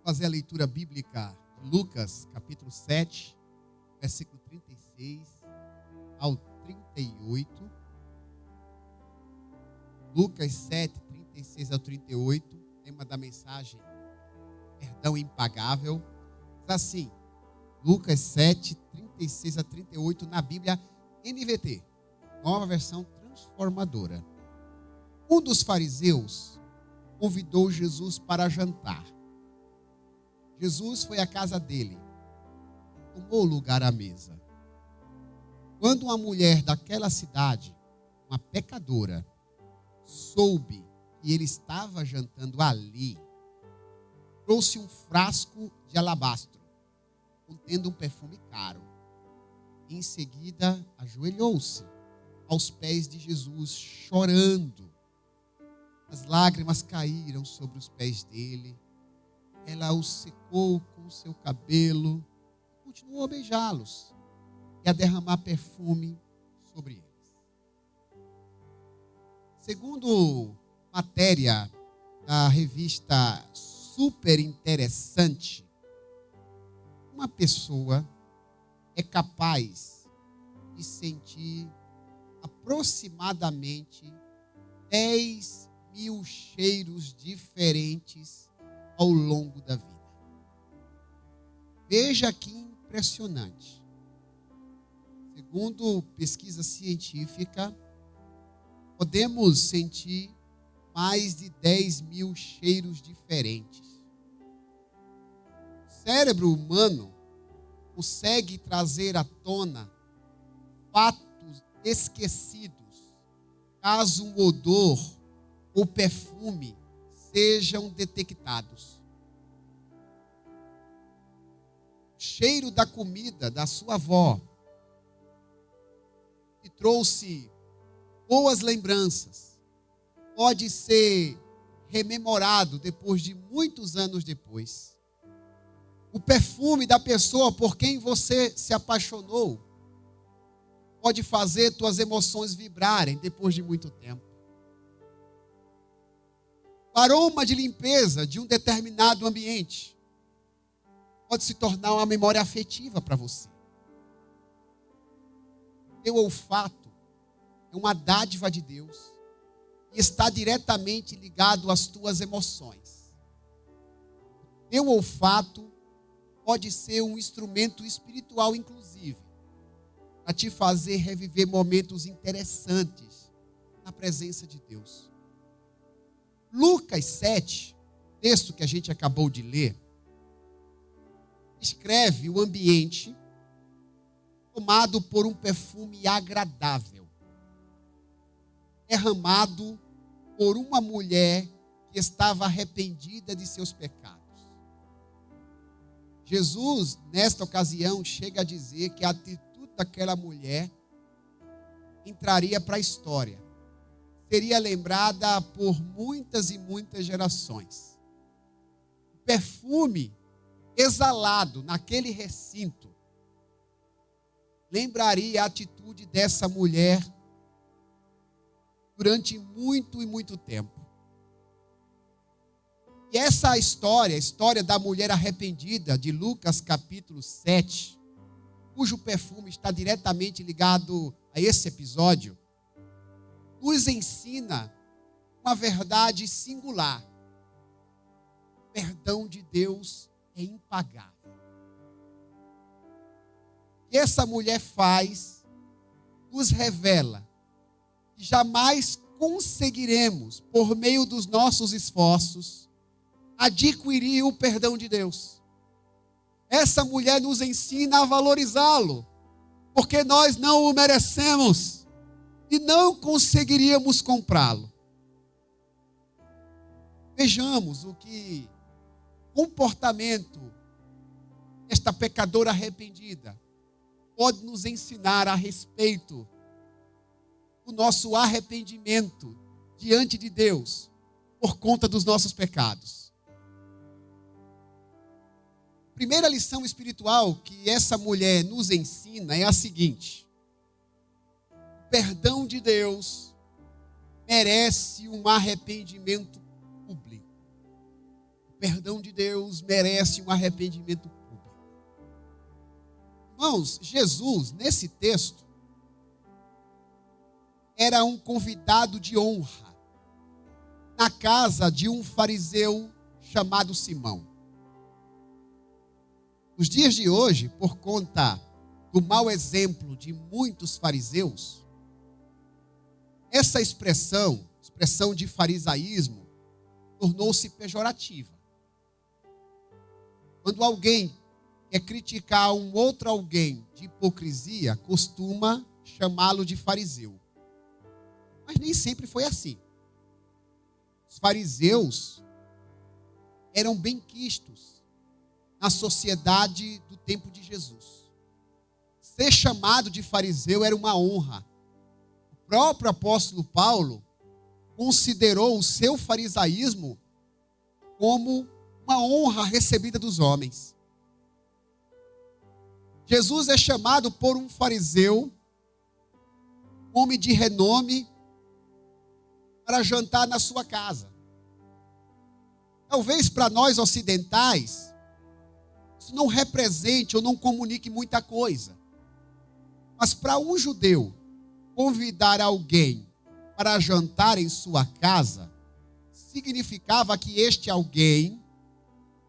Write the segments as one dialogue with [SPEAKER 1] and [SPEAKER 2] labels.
[SPEAKER 1] Fazer a leitura bíblica de Lucas, capítulo 7, versículo 36 ao 38. Lucas 7, 36 ao 38, tema da mensagem, perdão impagável. Diz assim, Lucas 7, 36 a 38, na Bíblia NVT, nova versão transformadora. Um dos fariseus convidou Jesus para jantar. Jesus foi à casa dele, tomou lugar à mesa. Quando uma mulher daquela cidade, uma pecadora, soube que ele estava jantando ali, trouxe um frasco de alabastro, contendo um perfume caro. Em seguida, ajoelhou-se aos pés de Jesus, chorando. As lágrimas caíram sobre os pés dele. Ela os secou com o seu cabelo, continuou a beijá-los e a derramar perfume sobre eles. Segundo matéria da revista Super Interessante, uma pessoa é capaz de sentir aproximadamente 10 mil cheiros diferentes ao longo da vida. Veja que impressionante. Segundo pesquisa científica, podemos sentir mais de 10 mil cheiros diferentes. O cérebro humano consegue trazer à tona fatos esquecidos, caso um odor ou perfume sejam detectados. O cheiro da comida da sua avó que trouxe boas lembranças pode ser rememorado depois de muitos anos depois. O perfume da pessoa por quem você se apaixonou pode fazer tuas emoções vibrarem depois de muito tempo. O aroma de limpeza de um determinado ambiente pode se tornar uma memória afetiva para você. Teu olfato é uma dádiva de Deus e está diretamente ligado às tuas emoções. Teu olfato pode ser um instrumento espiritual, inclusive, para te fazer reviver momentos interessantes na presença de Deus. Lucas 7, texto que a gente acabou de ler, descreve o ambiente tomado por um perfume agradável, derramado por uma mulher que estava arrependida de seus pecados. Jesus, nesta ocasião, chega a dizer que a atitude daquela mulher entraria para a história. Seria lembrada por muitas e muitas gerações. O perfume exalado naquele recinto lembraria a atitude dessa mulher durante muito e muito tempo. E essa história, a história da mulher arrependida de Lucas capítulo 7, cujo perfume está diretamente ligado a esse episódio, nos ensina uma verdade singular. O perdão de Deus é impagável. O que essa mulher faz nos revela que jamais conseguiremos, por meio dos nossos esforços, adquirir o perdão de Deus. Essa mulher nos ensina a valorizá-lo, porque nós não o merecemos e não conseguiríamos comprá-lo. Vejamos o que comportamento esta pecadora arrependida pode nos ensinar a respeito do nosso arrependimento diante de Deus por conta dos nossos pecados. A primeira lição espiritual que essa mulher nos ensina é a seguinte: o perdão de Deus merece um arrependimento público. perdão de Deus merece um arrependimento público. Irmãos, Jesus, nesse texto, era um convidado de honra na casa de um fariseu chamado Simão. Nos dias de hoje, por conta do mau exemplo de muitos fariseus, essa expressão de farisaísmo, tornou-se pejorativa. Quando alguém quer criticar um outro alguém de hipocrisia, costuma chamá-lo de fariseu. Mas nem sempre foi assim. Os fariseus eram benquistos na sociedade do tempo de Jesus. Ser chamado de fariseu era uma honra. O próprio apóstolo Paulo considerou o seu farisaísmo como uma honra recebida dos homens. Jesus é chamado por um fariseu, homem de renome, para jantar na sua casa. Talvez para nós ocidentais, isso não represente ou não comunique muita coisa. Mas para um judeu, convidar alguém para jantar em sua casa, significava que este alguém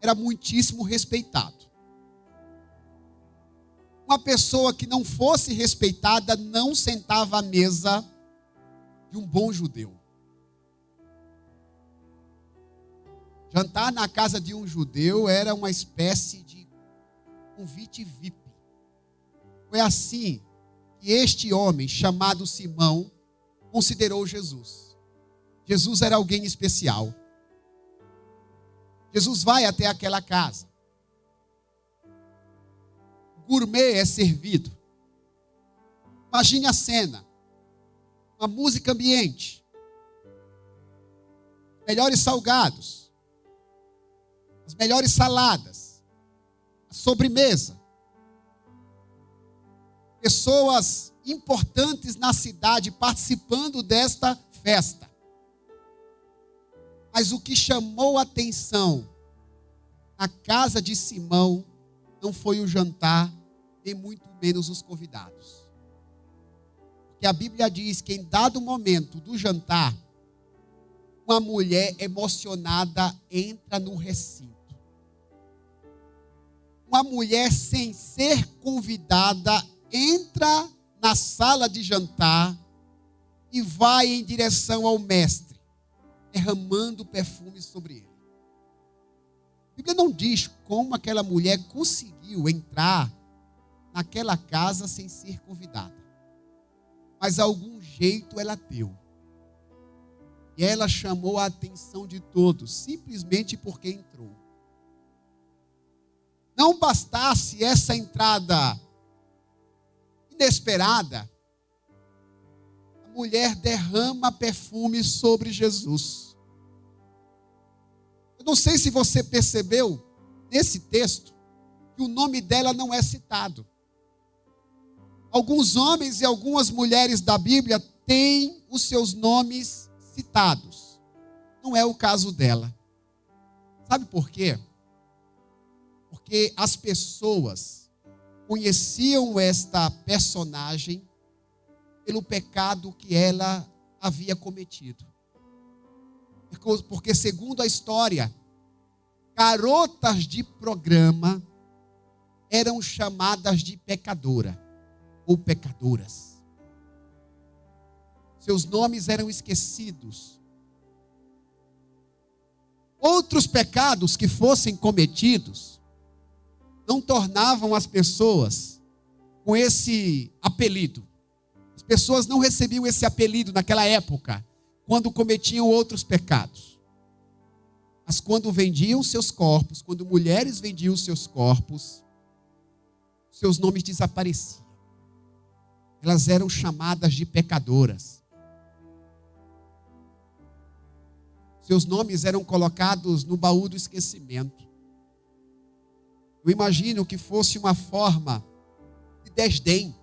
[SPEAKER 1] era muitíssimo respeitado. Uma pessoa que não fosse respeitada não sentava à mesa de um bom judeu. Jantar na casa de um judeu era uma espécie de convite VIP. Foi assim que este homem, chamado Simão, considerou Jesus. Jesus era alguém especial. Jesus vai até aquela casa. O gourmet é servido. Imagine a cena. Uma música ambiente. Melhores salgados. As melhores saladas. A sobremesa. Pessoas importantes na cidade participando desta festa. Mas o que chamou a atenção na casa de Simão não foi o jantar, nem muito menos os convidados. Porque a Bíblia diz que em dado momento do jantar, uma mulher emocionada entra no recinto. Uma mulher sem ser convidada entra na sala de jantar e vai em direção ao mestre, derramando perfume sobre ele. A Bíblia não diz como aquela mulher conseguiu entrar naquela casa sem ser convidada. Mas algum jeito ela deu. E ela chamou a atenção de todos, simplesmente porque entrou. Não bastasse essa entrada inesperada, a mulher derrama perfume sobre Jesus. Eu não sei se você percebeu nesse texto que o nome dela não é citado. Alguns homens e algumas mulheres da Bíblia têm os seus nomes citados. Não é o caso dela. Sabe por quê? Porque as pessoas conheciam esta personagem pelo pecado que ela havia cometido. Porque, segundo a história, garotas de programa eram chamadas de pecadora ou pecadoras. Seus nomes eram esquecidos. Outros pecados que fossem cometidos não tornavam as pessoas com esse apelido. As pessoas não recebiam esse apelido naquela época, quando cometiam outros pecados. Mas quando vendiam seus corpos, quando mulheres vendiam seus corpos, seus nomes desapareciam. Elas eram chamadas de pecadoras. Seus nomes eram colocados no baú do esquecimento. Eu imagino que fosse uma forma de desdém.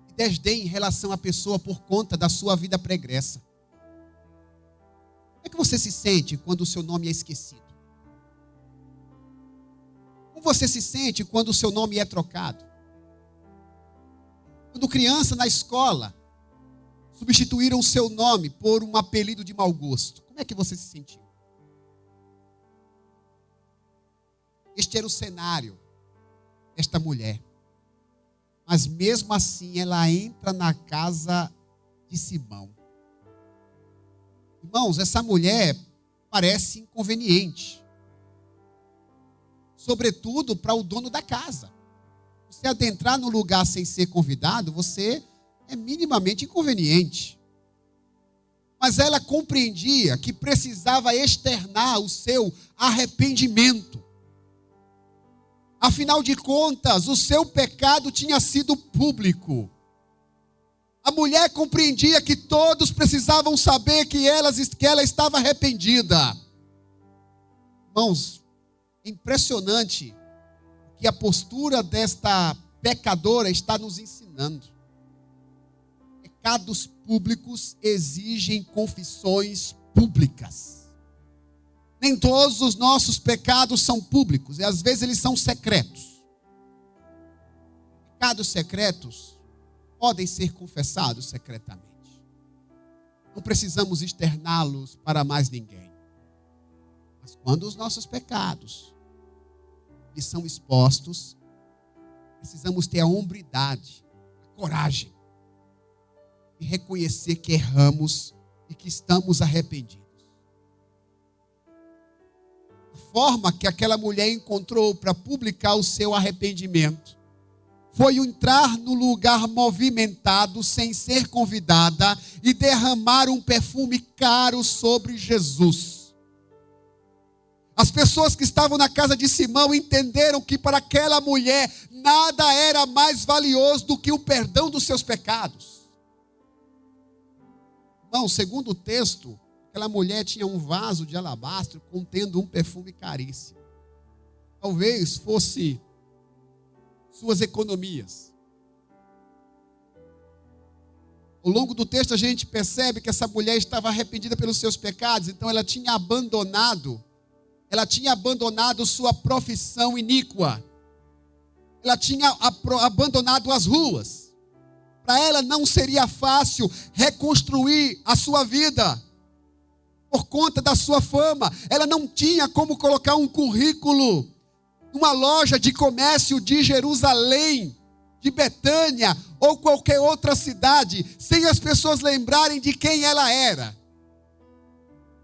[SPEAKER 1] De desdém em relação à pessoa por conta da sua vida pregressa. Como é que você se sente quando o seu nome é esquecido? Como você se sente quando o seu nome é trocado? Quando criança na escola, substituíram o seu nome por um apelido de mau gosto. Como é que você se sentiu? Este era o cenário desta mulher. Mas mesmo assim ela entra na casa de Simão. Irmãos, essa mulher parece inconveniente. Sobretudo para o dono da casa. Você adentrar no lugar sem ser convidado, você é minimamente inconveniente. Mas ela compreendia que precisava externar o seu arrependimento. Afinal de contas, o seu pecado tinha sido público. A mulher compreendia que todos precisavam saber que ela estava arrependida. Irmãos, é impressionante que a postura desta pecadora está nos ensinando. Pecados públicos exigem confissões públicas. Nem todos os nossos pecados são públicos, e às vezes eles são secretos. Pecados secretos podem ser confessados secretamente. Não precisamos externá-los para mais ninguém. Mas quando os nossos pecados lhes são expostos, precisamos ter a hombridade, a coragem de reconhecer que erramos e que estamos arrependidos. A forma que aquela mulher encontrou para publicar o seu arrependimento foi entrar no lugar movimentado sem ser convidada e derramar um perfume caro sobre Jesus. As pessoas que estavam na casa de Simão entenderam que para aquela mulher nada era mais valioso do que o perdão dos seus pecados. Não, segundo o texto, aquela mulher tinha um vaso de alabastro contendo um perfume caríssimo. Talvez fosse suas economias. Ao longo do texto a gente percebe que essa mulher estava arrependida pelos seus pecados, então ela tinha abandonado sua profissão iníqua. Ela tinha abandonado as ruas. Para ela não seria fácil reconstruir a sua vida. Por conta da sua fama, ela não tinha como colocar um currículo numa loja de comércio de Jerusalém, de Betânia ou qualquer outra cidade, sem as pessoas lembrarem de quem ela era.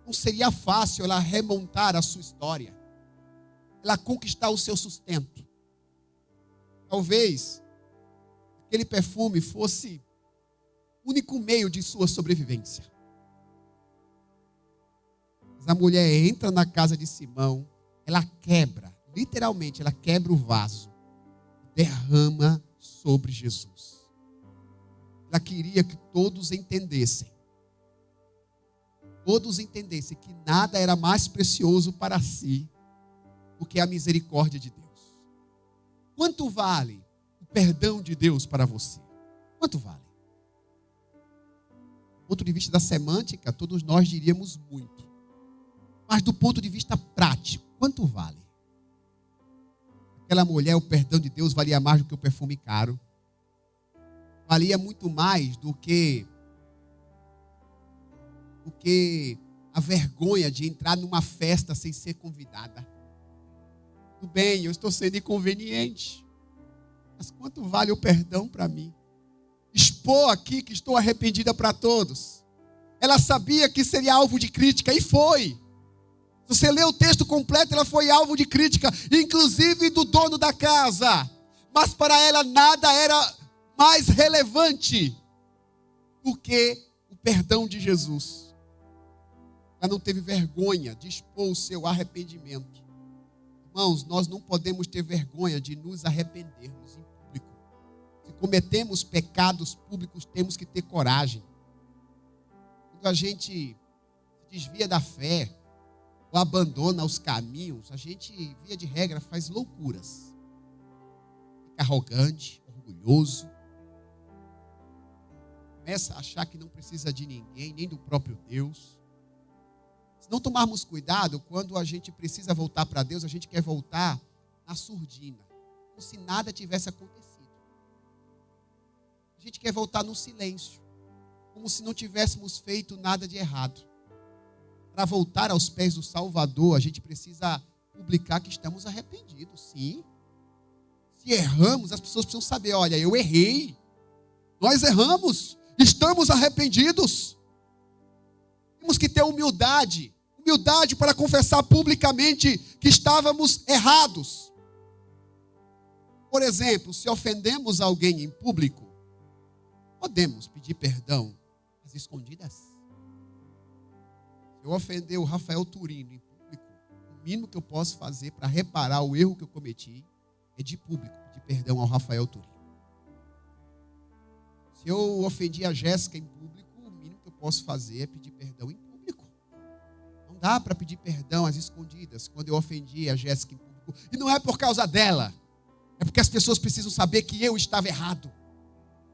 [SPEAKER 1] Não seria fácil ela remontar a sua história, ela conquistar o seu sustento. Talvez aquele perfume fosse o único meio de sua sobrevivência. Mas a mulher entra na casa de Simão, ela quebra, literalmente, ela quebra o vaso, derrama sobre Jesus. Ela queria que todos entendessem que nada era mais precioso para si do que a misericórdia de Deus. Quanto vale o perdão de Deus para você? Quanto vale? Do ponto de vista da semântica, todos nós diríamos muito. Mas do ponto de vista prático, quanto vale? Aquela mulher, o perdão de Deus valia mais do que o perfume caro. Valia muito mais do que a vergonha de entrar numa festa sem ser convidada. Tudo bem, eu estou sendo inconveniente. Mas quanto vale o perdão para mim? Expor aqui que estou arrependida para todos. Ela sabia que seria alvo de crítica e foi. Se você lê o texto completo, ela foi alvo de crítica, inclusive do dono da casa. Mas para ela nada era mais relevante do que o perdão de Jesus. Ela não teve vergonha de expor o seu arrependimento. Irmãos, nós não podemos ter vergonha de nos arrependermos em público. Se cometemos pecados públicos, temos que ter coragem. Quando a gente se desvia da fé, ou abandona os caminhos, a gente, via de regra, faz loucuras. Fica arrogante, orgulhoso. Começa a achar que não precisa de ninguém, nem do próprio Deus. Se não tomarmos cuidado, quando a gente precisa voltar para Deus, a gente quer voltar na surdina, como se nada tivesse acontecido. A gente quer voltar no silêncio, como se não tivéssemos feito nada de errado. Para voltar aos pés do Salvador, a gente precisa publicar que estamos arrependidos, sim. Se erramos, as pessoas precisam saber, olha, eu errei. Nós erramos, estamos arrependidos. Temos que ter humildade para confessar publicamente que estávamos errados. Por exemplo, se ofendemos alguém em público, podemos pedir perdão às escondidas. Se eu ofender o Rafael Turino em público, o mínimo que eu posso fazer para reparar o erro que eu cometi é de público pedir perdão ao Rafael Turino. Se eu ofendi a Jéssica em público, o mínimo que eu posso fazer é pedir perdão em público. Não dá para pedir perdão às escondidas quando eu ofendi a Jéssica em público. E não é por causa dela. É porque as pessoas precisam saber que eu estava errado.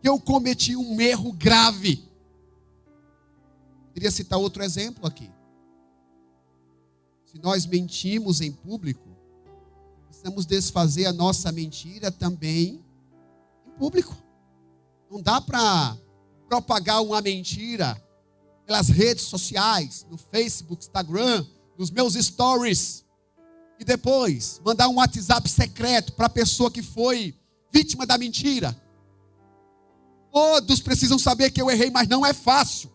[SPEAKER 1] Que eu cometi um erro grave. Queria citar outro exemplo aqui. Se nós mentimos em público, precisamos desfazer a nossa mentira também em público. Não dá para propagar uma mentira pelas redes sociais, no Facebook, Instagram, nos meus stories, e depois mandar um WhatsApp secreto para a pessoa que foi vítima da mentira. Todos precisam saber que eu errei, mas não é fácil.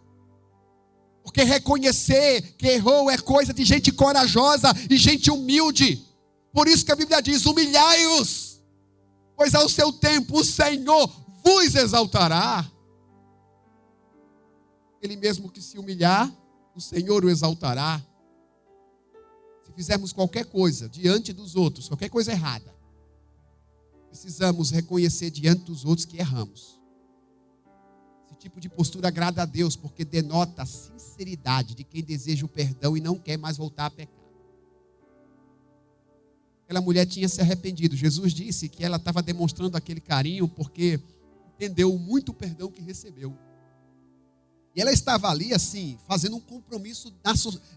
[SPEAKER 1] Porque reconhecer que errou é coisa de gente corajosa e gente humilde. Por isso que a Bíblia diz, humilhai-os, pois ao seu tempo o Senhor vos exaltará. Ele mesmo que se humilhar, o Senhor o exaltará. Se fizermos qualquer coisa diante dos outros, qualquer coisa errada, precisamos reconhecer diante dos outros que erramos. Esse tipo de postura agrada a Deus, porque denota a sinceridade de quem deseja o perdão e não quer mais voltar a pecar. Aquela mulher tinha se arrependido. Jesus disse que ela estava demonstrando aquele carinho porque entendeu muito o perdão que recebeu. E ela estava ali assim, fazendo um compromisso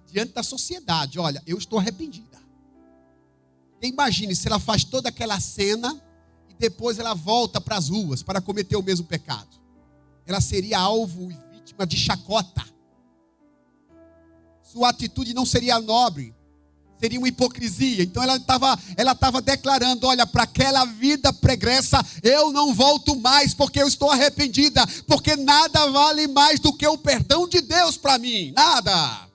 [SPEAKER 1] diante da sociedade. Olha, eu estou arrependida. E imagine se ela faz toda aquela cena e depois ela volta para as ruas para cometer o mesmo pecado. Ela seria alvo e vítima de chacota. Sua atitude não seria nobre. Seria uma hipocrisia. Então ela estava declarando, olha, para aquela vida pregressa, eu não volto mais, porque eu estou arrependida, porque nada vale mais do que o perdão de Deus para mim, nada.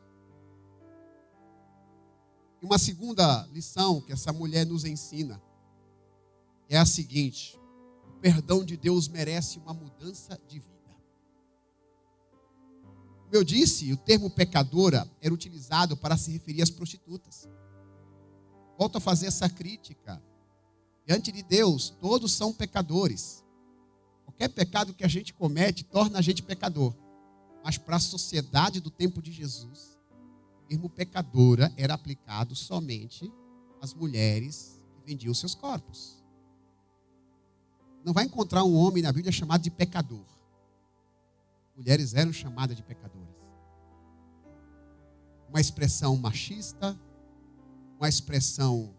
[SPEAKER 1] E uma segunda lição que essa mulher nos ensina é a seguinte: o perdão de Deus merece uma mudança de vida. Como eu disse, o termo pecadora era utilizado para se referir às prostitutas. Volto a fazer essa crítica. Diante de Deus, todos são pecadores. Qualquer pecado que a gente comete torna a gente pecador. Mas para a sociedade do tempo de Jesus, o termo pecadora era aplicado somente às mulheres que vendiam seus corpos. Não vai encontrar um homem na Bíblia chamado de pecador. Mulheres eram chamadas de pecadoras. Uma expressão machista, uma expressão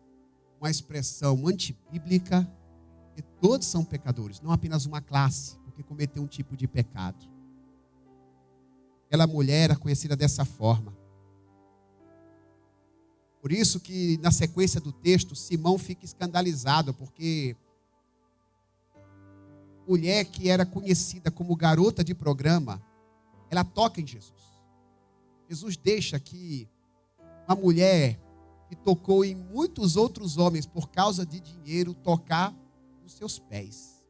[SPEAKER 1] antibíblica, porque todos são pecadores, não apenas uma classe, porque cometeu um tipo de pecado. Aquela mulher era conhecida dessa forma. Por isso que na sequência do texto, Simão fica escandalizado, porque mulher que era conhecida como garota de programa, ela toca em Jesus. Jesus deixa que uma mulher que tocou em muitos outros homens por causa de dinheiro tocar nos seus pés.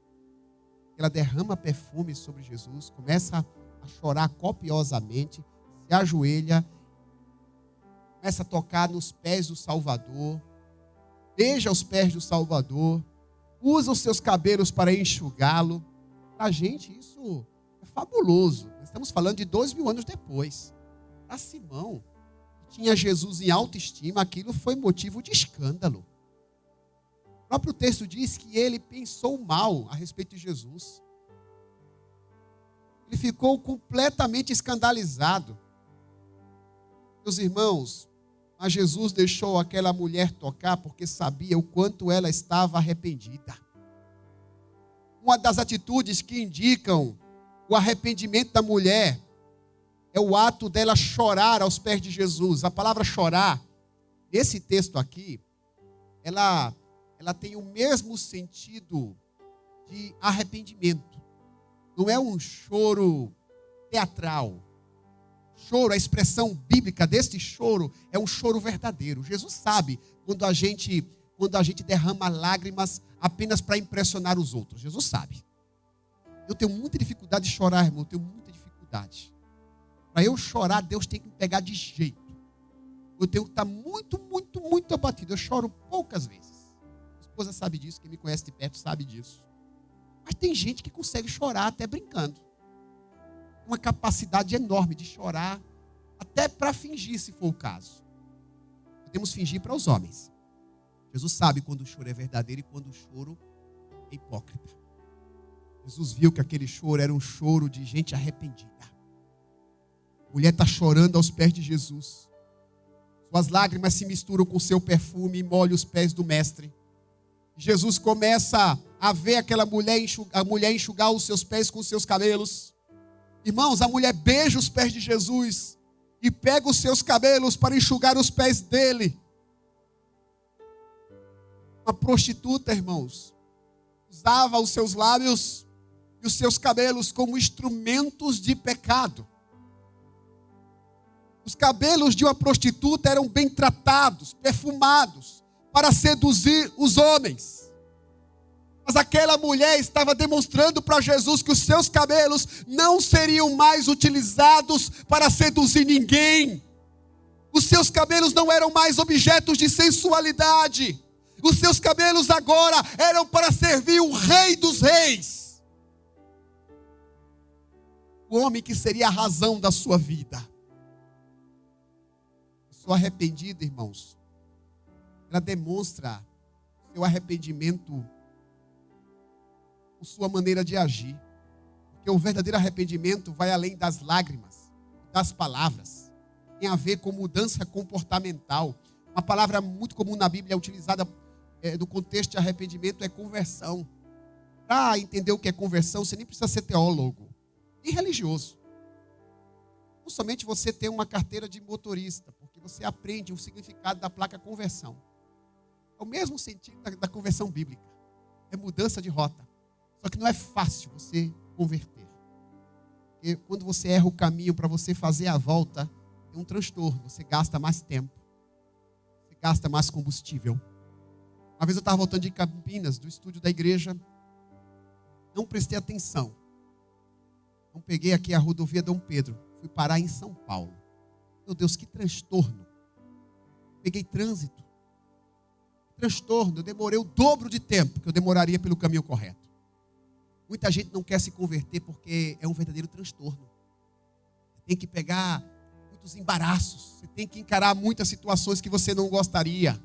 [SPEAKER 1] Ela derrama perfume sobre Jesus, começa a chorar copiosamente, se ajoelha, começa a tocar nos pés do Salvador, beija os pés do Salvador, usa os seus cabelos para enxugá-lo. Para a gente isso é fabuloso. Nós estamos falando de 2000 anos depois. Para Simão, que tinha Jesus em autoestima, aquilo foi motivo de escândalo. O próprio texto diz que ele pensou mal a respeito de Jesus. Ele ficou completamente escandalizado. Meus irmãos, Mas Jesus deixou aquela mulher tocar porque sabia o quanto ela estava arrependida. Uma das atitudes que indicam o arrependimento da mulher é o ato dela chorar aos pés de Jesus. A palavra chorar, nesse texto aqui, ela tem o mesmo sentido de arrependimento. Não é um choro teatral. Choro, a expressão bíblica deste choro é um choro verdadeiro. Jesus sabe quando a gente derrama lágrimas apenas para impressionar os outros. Jesus sabe. Eu tenho muita dificuldade de chorar, irmão. Eu tenho muita dificuldade. Para eu chorar, Deus tem que me pegar de jeito. Eu tenho que estar muito, muito, muito abatido. Eu choro poucas vezes. Minha esposa sabe disso, quem me conhece de perto sabe disso. Mas tem gente que consegue chorar até brincando. Uma capacidade enorme de chorar, até para fingir, se for o caso. Podemos fingir para os homens. Jesus sabe quando o choro é verdadeiro e quando o choro é hipócrita. Jesus viu que aquele choro era um choro de gente arrependida. A mulher está chorando aos pés de Jesus. Suas lágrimas se misturam com seu perfume e molham os pés do mestre. Jesus começa a ver aquela mulher enxugar os seus pés com os seus cabelos. Irmãos, a mulher beija os pés de Jesus e pega os seus cabelos para enxugar os pés dele. Uma prostituta, irmãos, usava os seus lábios e os seus cabelos como instrumentos de pecado. Os cabelos de uma prostituta eram bem tratados, perfumados, para seduzir os homens. Mas aquela mulher estava demonstrando para Jesus que os seus cabelos não seriam mais utilizados para seduzir ninguém. Os seus cabelos não eram mais objetos de sensualidade. Os seus cabelos agora eram para servir o Rei dos Reis. O homem que seria a razão da sua vida. A pessoa arrependida, irmãos, ela demonstra seu arrependimento com sua maneira de agir. Porque o verdadeiro arrependimento vai além das lágrimas, das palavras. Tem a ver com mudança comportamental. Uma palavra muito comum na Bíblia, utilizada no contexto de arrependimento, é conversão. Para entender o que é conversão, você nem precisa ser teólogo, nem religioso. Não somente você ter uma carteira de motorista, porque você aprende o significado da placa conversão. É o mesmo sentido da conversão bíblica. É mudança de rota. Só que não é fácil você converter. Porque quando você erra o caminho para você fazer a volta, é um transtorno. Você gasta mais tempo. Você gasta mais combustível. Uma vez eu estava voltando de Campinas, do estúdio da igreja. Não prestei atenção. Não peguei aqui a rodovia Dom Pedro. Fui parar em São Paulo. Meu Deus, que transtorno. Peguei trânsito. Transtorno. Eu demorei o dobro de tempo que eu demoraria pelo caminho correto. Muita gente não quer se converter porque é um verdadeiro transtorno. Você tem que pegar muitos embaraços. Você tem que encarar muitas situações que você não gostaria.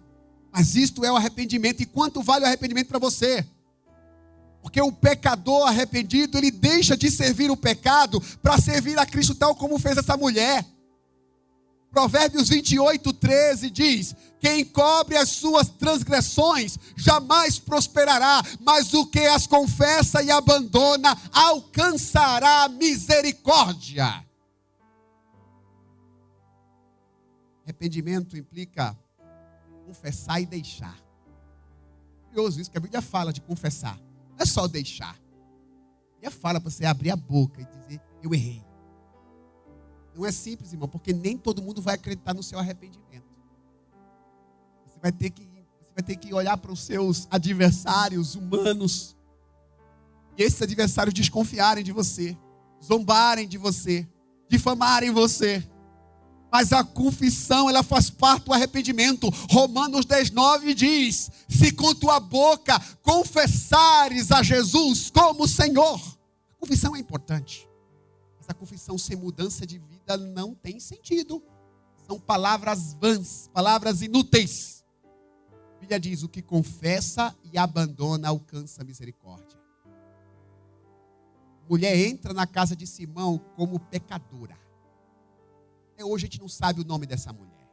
[SPEAKER 1] Mas isto é o arrependimento. E quanto vale o arrependimento para você? Porque o pecador arrependido, ele deixa de servir o pecado para servir a Cristo, tal como fez essa mulher. Provérbios 28:13 diz: quem cobre as suas transgressões jamais prosperará, mas o que as confessa e abandona alcançará misericórdia. Arrependimento implica confessar e deixar. Curioso isso, que a Bíblia fala de confessar. Não é só deixar. A Bíblia fala para você abrir a boca e dizer: eu errei. Não é simples, irmão, porque nem todo mundo vai acreditar no seu arrependimento. Você vai ter que olhar para os seus adversários humanos. E esses adversários desconfiarem de você, zombarem de você, difamarem você. Mas a confissão, ela faz parte do arrependimento. Romanos 10:9 diz: se com tua boca confessares a Jesus como Senhor. A confissão é importante. Mas a confissão sem mudança de vida não tem sentido. São palavras vãs, palavras inúteis. A Bíblia diz: o que confessa e abandona alcança misericórdia. A mulher entra na casa de Simão como pecadora. Até hoje a gente não sabe o nome dessa mulher.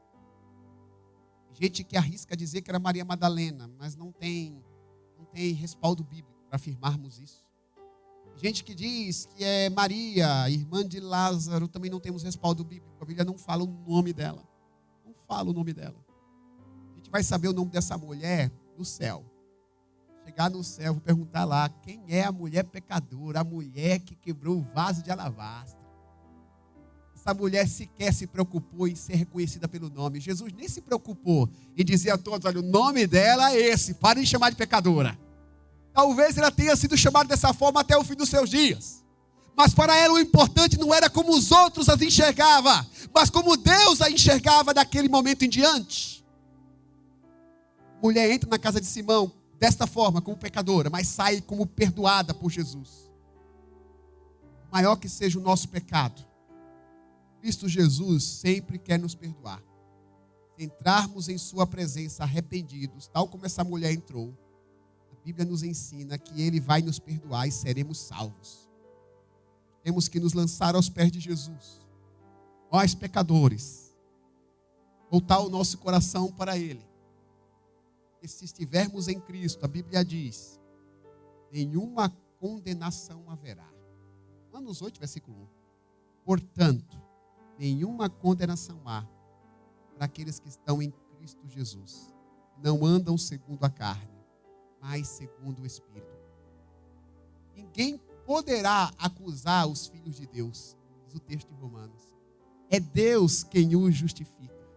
[SPEAKER 1] Gente que arrisca dizer que era Maria Madalena, mas não tem respaldo bíblico para afirmarmos isso. Gente que diz que é Maria, irmã de Lázaro, também não temos respaldo bíblico. A Bíblia não fala o nome dela. Não fala o nome dela. A gente vai saber o nome dessa mulher no céu. Chegar no céu, vou perguntar lá, quem é a mulher pecadora, a mulher que quebrou o vaso de alabastro. Essa mulher sequer se preocupou em ser reconhecida pelo nome. Jesus nem se preocupou em dizer a todos, olha, o nome dela é esse, parem de chamar de pecadora. Talvez ela tenha sido chamada dessa forma até o fim dos seus dias. Mas para ela o importante não era como os outros as enxergavam, mas como Deus a enxergava daquele momento em diante. A mulher entra na casa de Simão desta forma, como pecadora, mas sai como perdoada por Jesus. Maior que seja o nosso pecado, Cristo Jesus sempre quer nos perdoar. Se entrarmos em sua presença arrependidos, tal como essa mulher entrou, a Bíblia nos ensina que Ele vai nos perdoar e seremos salvos. Temos que nos lançar aos pés de Jesus. Nós, pecadores, voltar o nosso coração para Ele. E se estivermos em Cristo, a Bíblia diz, nenhuma condenação haverá. Romanos 8, versículo 1. Portanto, nenhuma condenação há para aqueles que estão em Cristo Jesus. Não andam segundo a carne, mas segundo o Espírito. Ninguém poderá acusar os filhos de Deus, diz o texto de Romanos. É Deus quem os justifica.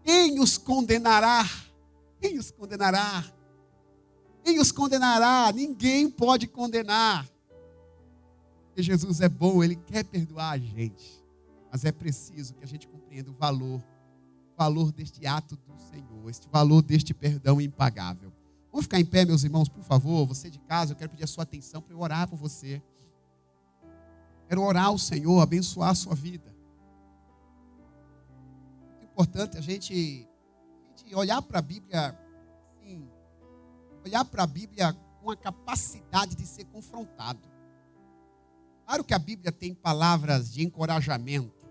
[SPEAKER 1] Quem os condenará? Quem os condenará? Quem os condenará? Ninguém pode condenar. Porque Jesus é bom, Ele quer perdoar a gente. Mas é preciso que a gente compreenda o valor deste ato do Senhor, este valor deste perdão impagável. Vamos ficar em pé, meus irmãos, por favor. Você de casa, eu quero pedir a sua atenção para eu orar por você. Quero orar ao Senhor, abençoar a sua vida. É importante a gente olhar para a Bíblia, assim, olhar para a Bíblia com a capacidade de ser confrontado. Claro que a Bíblia tem palavras de encorajamento.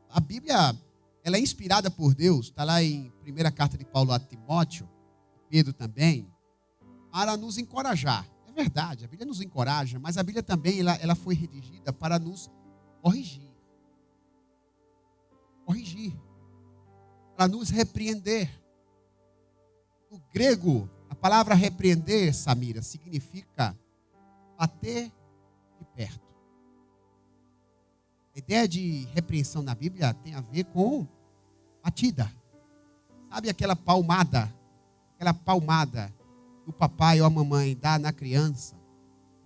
[SPEAKER 1] A Bíblia, ela é inspirada por Deus, está lá em 1ª carta de Paulo a Timóteo, Pedro também, para nos encorajar. É verdade, a Bíblia nos encoraja, mas a Bíblia também ela foi redigida para nos corrigir. Corrigir. Para nos repreender. No grego, a palavra repreender, Samira, significa bater de perto. A ideia de repreensão na Bíblia tem a ver com batida. Sabe aquela palmada que o papai ou a mamãe dá na criança,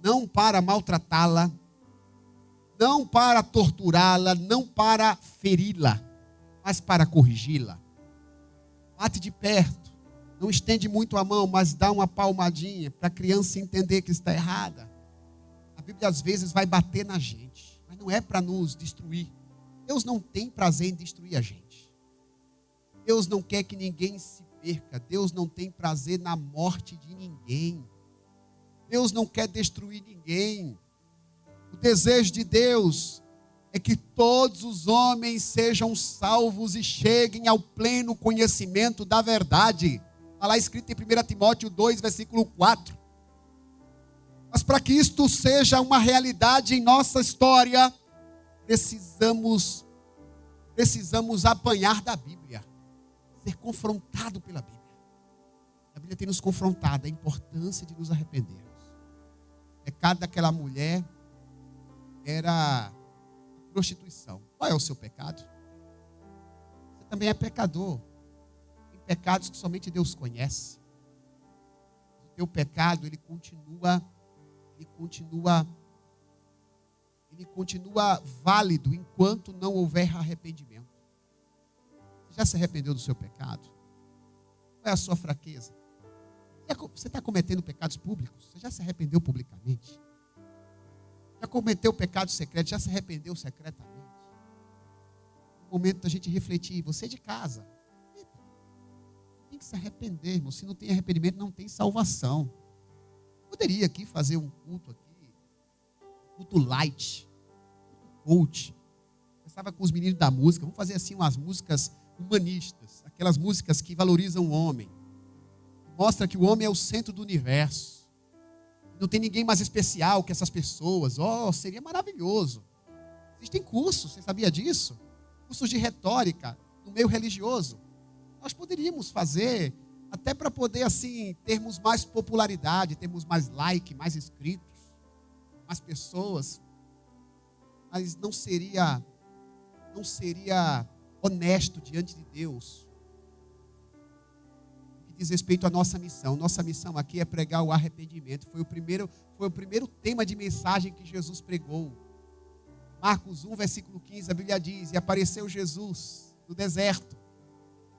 [SPEAKER 1] não para maltratá-la, não para torturá-la, não para feri-la, mas para corrigi-la. Bate de perto, não estende muito a mão, mas dá uma palmadinha para a criança entender que está errada. A Bíblia às vezes vai bater na gente, mas não é para nos destruir. Deus não tem prazer em destruir a gente. Deus não quer que ninguém se perca. Deus não tem prazer na morte de ninguém. Deus não quer destruir ninguém. O desejo de Deus é que todos os homens sejam salvos e cheguem ao pleno conhecimento da verdade. Está lá escrito em 1 Timóteo 2, versículo 4. Mas para que isto seja uma realidade em nossa história, precisamos apanhar da Bíblia, ser confrontado pela Bíblia. A Bíblia tem nos confrontado a importância de nos arrependermos. O pecado daquela mulher era prostituição. Qual é o seu pecado? Você também é pecador. Tem pecados que somente Deus conhece. O teu pecado, ele continua válido enquanto não houver arrependimento. Você já se arrependeu do seu pecado? Qual é a sua fraqueza? Você está cometendo pecados públicos? Você já se arrependeu publicamente? Já cometeu pecado secreto? Já se arrependeu secretamente? É o momento da gente refletir. Você de casa, tem que se arrepender, irmão. Se não tem arrependimento, não tem salvação. Poderia aqui fazer um culto aqui, culto light, culto coach. Eu estava com os meninos da música, vamos fazer assim umas músicas humanistas, aquelas músicas que valorizam o homem, mostra que o homem é o centro do universo. Não tem ninguém mais especial que essas pessoas. Oh, seria maravilhoso. Existem cursos, você sabia disso? Cursos de retórica no meio religioso. Nós poderíamos fazer até para poder, assim, termos mais popularidade, termos mais like, mais inscritos, mais pessoas. Mas não seria honesto diante de Deus. No que diz respeito à nossa missão. Nossa missão aqui é pregar o arrependimento. Foi o primeiro tema de mensagem que Jesus pregou. Marcos 1, versículo 15, a Bíblia diz: e apareceu Jesus no deserto,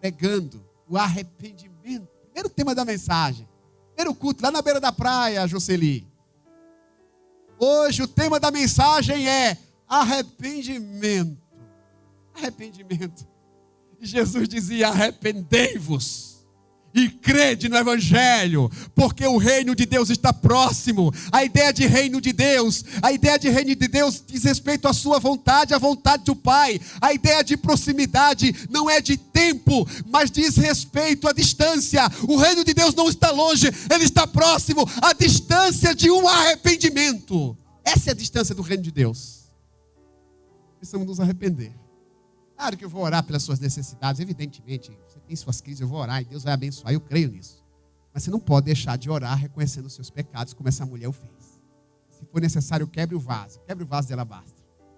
[SPEAKER 1] pregando o arrependimento. Primeiro tema da mensagem. Primeiro culto, lá na beira da praia, Jocely. Hoje o tema da mensagem é arrependimento. Arrependimento. E Jesus dizia: arrependei-vos e crede no Evangelho, porque o reino de Deus está próximo. A ideia de reino de Deus diz respeito à sua vontade, à vontade do Pai. A ideia de proximidade não é de tempo, mas diz respeito à distância. O reino de Deus não está longe, ele está próximo, à distância de um arrependimento. Essa é a distância do reino de Deus. Precisamos nos arrepender. Claro que eu vou orar pelas suas necessidades, evidentemente. Você tem suas crises, eu vou orar e Deus vai abençoar, eu creio nisso. Mas você não pode deixar de orar reconhecendo os seus pecados, como essa mulher o fez. Se for necessário, quebre o vaso de alabastro.